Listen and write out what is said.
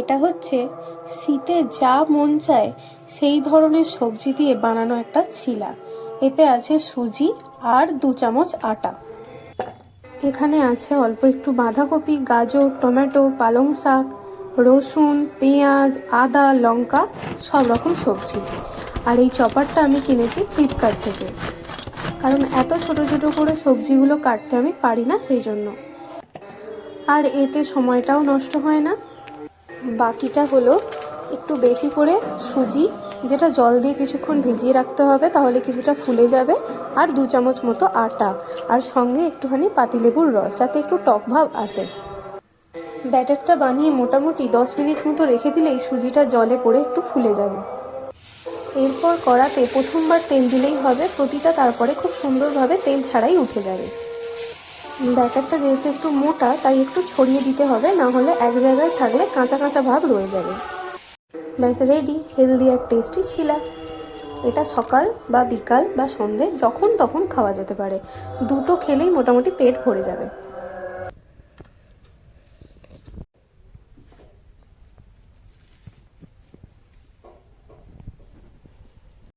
এটা হচ্ছে শীতে যা মন চায় সেই ধরনের সবজি দিয়ে বানানো একটা চিলা। এতে আছে সুজি আর 2 চামচ আটা। এখানে আছে অল্প একটু বাঁধাকপি, গাজর, টমেটো, পালং শাক, রসুন, পেঁয়াজ, আদা, লঙ্কা, সব রকম সবজি। আর এই চপারটা আমি কিনেছি ফ্লিপকার্ট থেকে, কারণ এত ছোট ছোট করে সবজিগুলো কাটতে আমি পারি না, সেই জন্য। আর এতে সময়টাও নষ্ট হয় না। বাকিটা হলো একটু বেশি করে সুজি, যেটা জল দিয়ে কিছুক্ষণ ভিজিয়ে রাখতে হবে, তাহলে কিছুটা ফুলে যাবে। আর 2 চামচ মতো আটা, আর সঙ্গে একটুখানি পাতিলেবুর রস, যাতে একটু টক ভাব আসে। ব্যাটারটা বানিয়ে মোটামুটি 10 মিনিট মতো রেখে দিলেই সুজিটা জলে পড়ে একটু ফুলে যাবে। এরপর কড়াতে প্রথমবার তেল দিলেই হবে, প্রতিটা তারপরে খুব সুন্দরভাবে তেল ছাড়াই উঠে যাবে। ব্যাটারটা যেহেতু একটু মোটা, তাই একটু ছড়িয়ে দিতে হবে, না হলে এক জায়গায় থাকলে কাঁচা কাঁচা ভাব রয়ে যাবে। ব্যাস রেডি হেলদি আর টেস্টি চিলা। এটা সকাল বা বিকাল বা সন্ধে যখন তখন খাওয়া যেতে পারে। দুটো খেলেই মোটামুটি পেট ভরে যাবে।